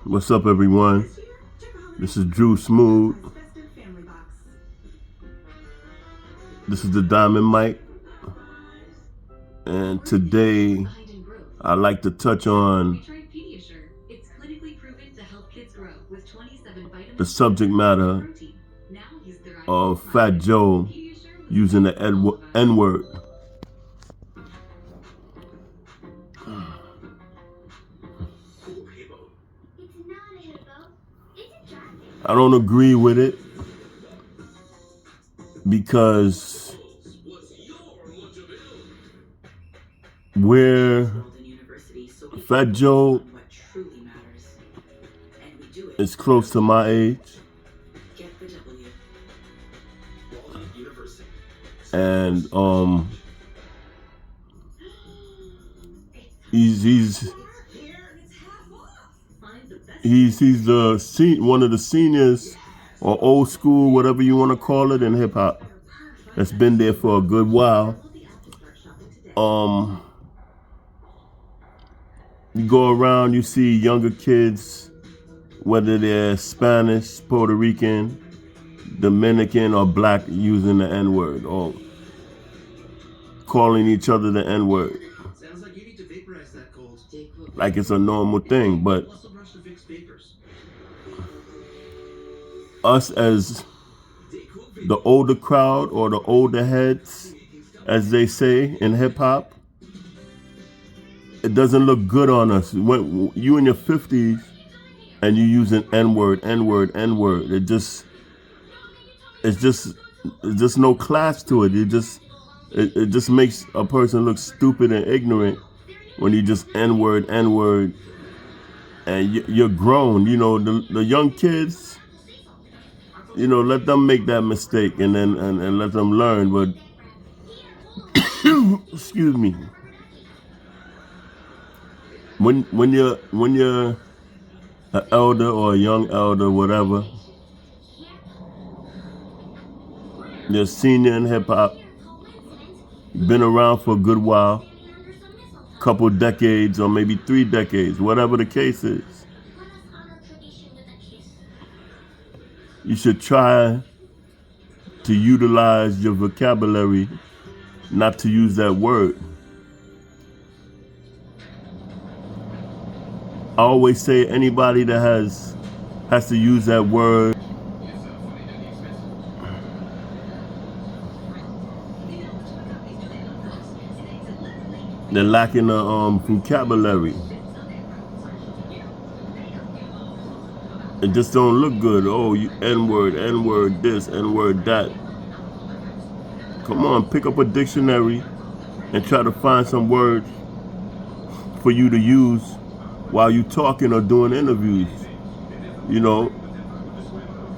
What's up, everyone? This is Drew Smooth. This is the Diamond Mike. And today, I'd like to touch on the subject matter of Fat Joe using the N-word. I don't agree with it because Fat Joe is close to my age, and he's one of the seniors or old school, whatever you want to call it, in hip hop. That's been there for a good while. You go around, you see younger kids, whether they're Spanish, Puerto Rican, Dominican, or black, using the N-word or calling each other the N-word. Like it's a normal thing, but us as the older crowd or the older heads, as they say in hip hop, it doesn't look good on us. When you in your 50s and you using N-word, it's just no class to it. It just makes a person look stupid and ignorant when you just N-word, and you're grown. You know, the young kids, you know, let them make that mistake and then and let them learn. But excuse me. When you're an elder or a young elder, whatever, you're a senior in hip hop, been around for a good while, couple decades or maybe 3 decades, whatever the case is. You should try to utilize your vocabulary, not to use that word. I always say anybody that has to use that word, they're lacking a vocabulary. It just don't look good. Oh, you N-word this, N-word that. Come on, pick up a dictionary and try to find some words for you to use while you talking or doing interviews. You know,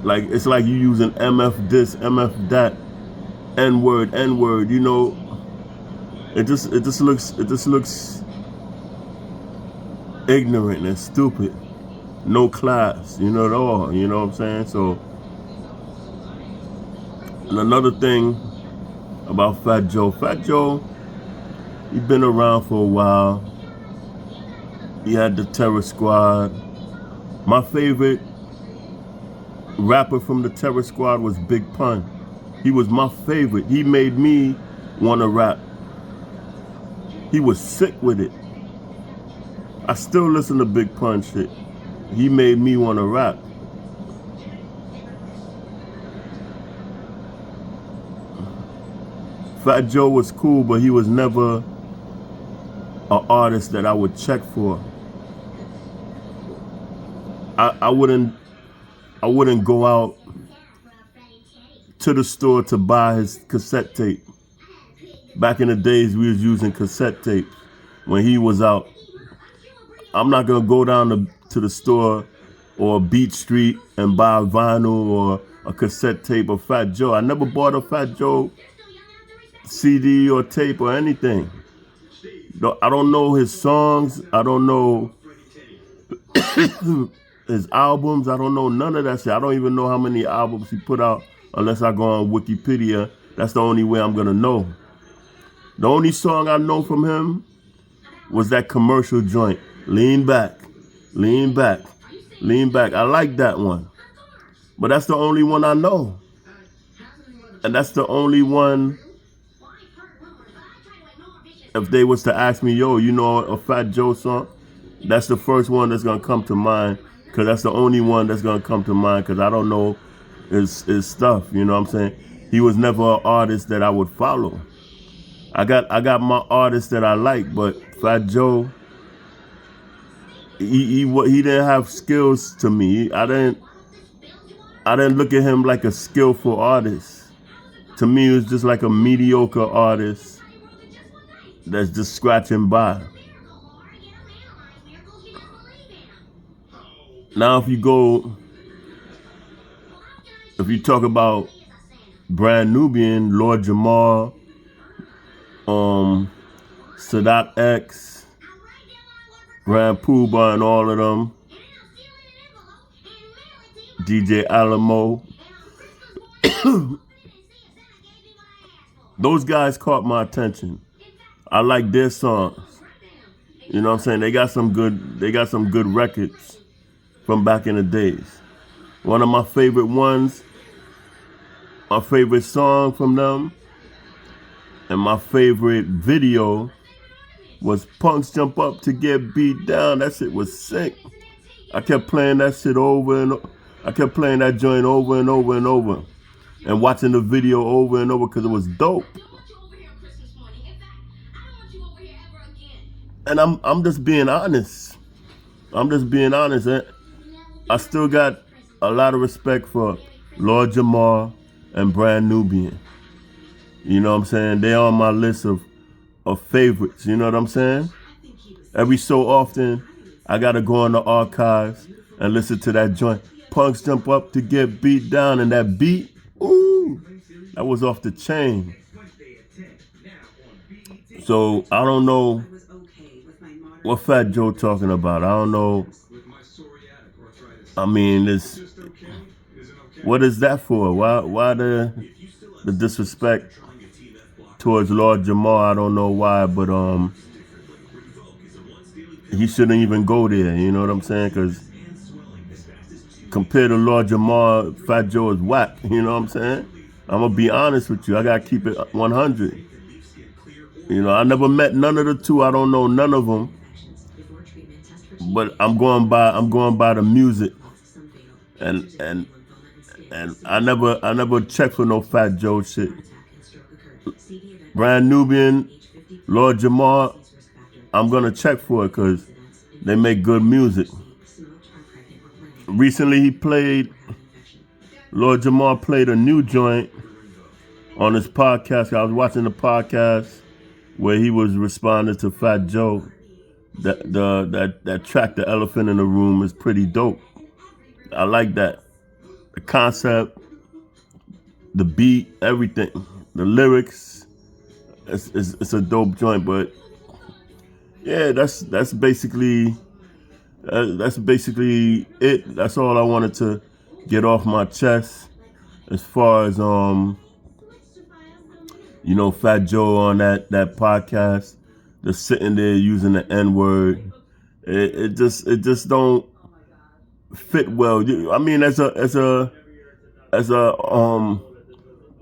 like it's like you using MF this, MF that, N-word. You know, it just looks ignorant and stupid. No class, you know, at all. You know what I'm saying? So, and another thing about Fat Joe, he's been around for a while. He had the Terror Squad. My favorite rapper from the Terror Squad was Big Pun. He was my favorite. He made me want to rap. He was sick with it. I still listen to Big Pun shit. He made me want to rap. Fat Joe was cool, but he was never an artist that I would check for. I wouldn't go out to the store to buy his cassette tape. Back in the days, we was using cassette tapes when he was out. I'm not gonna go down to the store or Beach Street and buy a vinyl or a cassette tape of Fat Joe. I never bought a Fat Joe CD or tape or anything. I don't know his songs. I don't know his albums. I don't know none of that shit. I don't even know how many albums he put out unless I go on Wikipedia. That's the only way I'm gonna know. The only song I know from him was that commercial joint, Lean Back, Lean Back, Lean Back. I like that one. But that's the only one I know. And that's the only one, if they was to ask me, yo, you know a Fat Joe song? That's the first one that's going to come to mind, because that's the only one that's going to come to mind, because I don't know his stuff, you know what I'm saying? He was never an artist that I would follow. I got my artists that I like, but Fat Joe, he didn't have skills to me. I didn't look at him like a skillful artist. To me, he was just like a mediocre artist that's just scratching by. Now, if you talk about Brand Nubian, Lord Jamar, Sadat X, Grand Poobah and all of them, DJ Alamo, those guys caught my attention. I like their songs. You know what I'm saying? They got some good records from back in the days. One of my favorite ones, my favorite song from them, and my favorite video was Punks Jump Up to Get Beat Down. That shit was sick. I kept playing that shit I kept playing that joint over and over and over, and watching the video over and over because it was dope. And I'm just being honest. I still got a lot of respect for Lord Jamar and Brand Nubian. You know what I'm saying? They're on my list of favorites. You know what I'm saying? Every so often, I got to go in the archives and listen to that joint. Punks Jump Up to Get Beat Down. And that beat, ooh, that was off the chain. So I don't know what Fat Joe talking about. I don't know. I mean, what is that for? Why the disrespect towards Lord Jamar? I don't know why, but he shouldn't even go there. You know what I'm saying? Because compared to Lord Jamar, Fat Joe is whack. You know what I'm saying? I'm gonna be honest with you. I gotta keep it 100. You know, I never met none of the two. I don't know none of them. But I'm going by the music, and I never checked for no Fat Joe shit. Brand Nubian, Lord Jamar, I'm gonna check for it because they make good music. Recently, Lord Jamar played a new joint on his podcast. I was watching the podcast where he was responding to Fat Joe. That track, The Elephant in the Room, is pretty dope. I like that. The concept, the beat, everything, the lyrics. It's a dope joint. But yeah, that's basically it. That's all I wanted to get off my chest as far as Fat Joe on that podcast. Just sitting there using the N-word, it just don't fit well. I mean, as a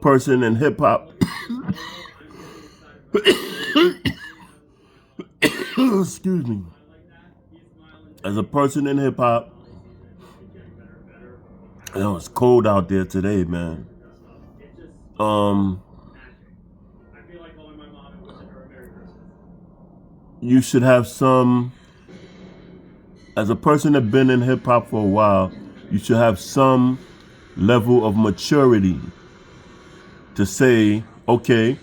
person in hip hop, excuse me. As a person in hip hop, it's cold out there today, man. You should have some, as a person that's been in hip hop for a while, you should have some level of maturity to say, okay,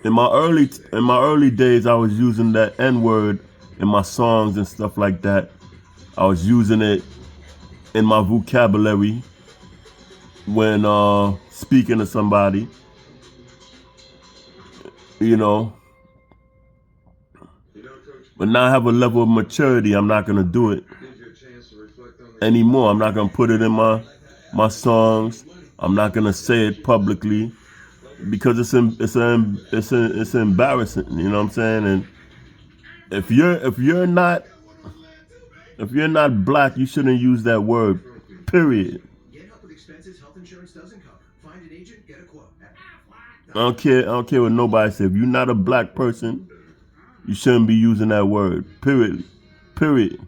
in my early days, I was using that N-word in my songs and stuff like that. I was using it in my vocabulary when speaking to somebody, But now I have a level of maturity. I'm not gonna do it anymore. I'm not gonna put it in my songs. I'm not gonna say it publicly because it's embarrassing. You know what I'm saying? And if you're not black, you shouldn't use that word. Period. Get help with expenses health insurance doesn't cover. Find an agent, get a quote. I don't care what nobody says. If you're not a black person, you shouldn't be using that word. Period. Period.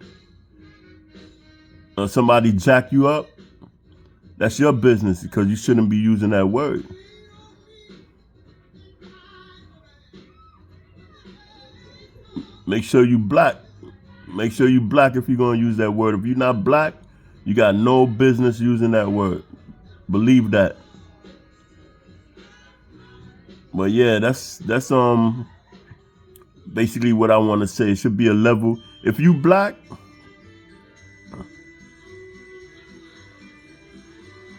Or somebody jack you up, that's your business because you shouldn't be using that word. Make sure you black. Make sure you black if you're going to use that word. If you're not black, you got no business using that word. Believe that. But yeah, that's basically what I want to say. It should be a level. If you black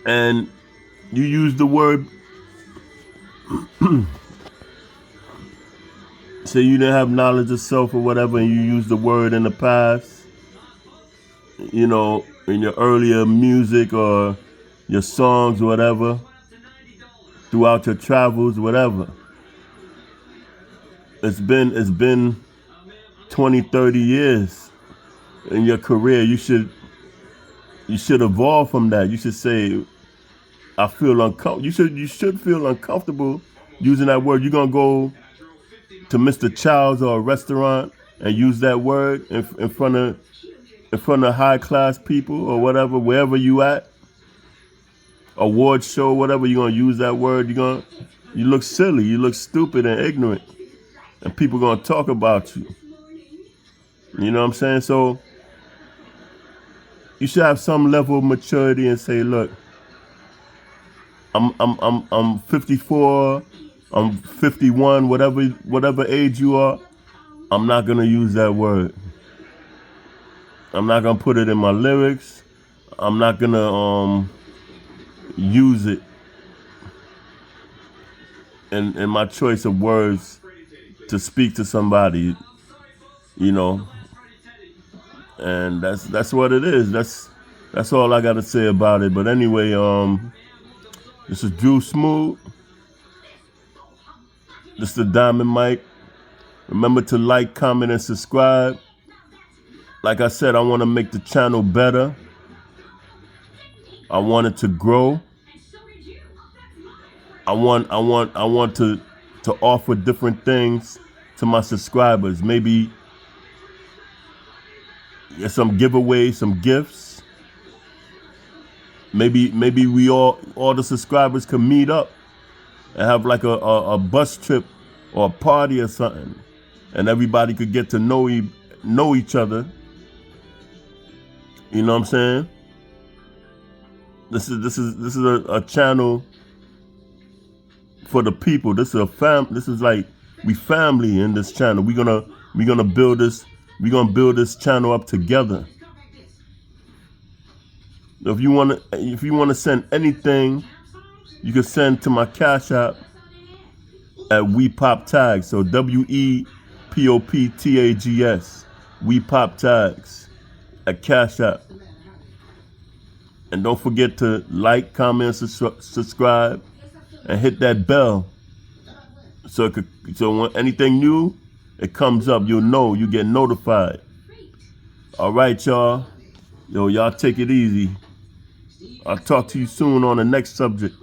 and you use the word, say you didn't have knowledge of self or whatever, and you use the word in the past, you know, in your earlier music or your songs or whatever, throughout your travels, whatever. It's been 20, 30 years in your career. You should evolve from that. You should say, I feel uncomfortable. You should feel uncomfortable using that word. You're gonna go to Mr. Child's or a restaurant and use that word in front of high class people or whatever, wherever you at, award show, whatever, you're gonna use that word. You look silly, you look stupid and ignorant, and people gonna talk about you. You know what I'm saying? So you should have some level of maturity and say, look, I'm 54, I'm 51, whatever age you are, I'm not gonna use that word. I'm not gonna put it in my lyrics. I'm not gonna use it in my choice of words to speak to somebody, you know. And that's what it is. That's all I gotta say about it. But anyway, this is Drew Smooth. This is the Diamond Mike. Remember to like, comment, and subscribe. Like I said, I want to make the channel better. I want it to grow. I want to offer different things to my subscribers. Maybe some giveaways, some gifts. Maybe we all the subscribers can meet up and have like a bus trip or a party or something, and everybody could get to know each other. You know what I'm saying? This is a channel for the people. This is This is like we family in this channel. We're gonna build this. We're gonna build this channel up together. If you wanna send anything, you can send to my Cash App at WePopTags. So WePopTags. WePopTags at Cash App. And don't forget to like, comment, subscribe, and hit that bell. So when anything new, it comes up. You'll know. You get notified. All right, y'all. Y'all take it easy. I'll talk to you soon on the next subject.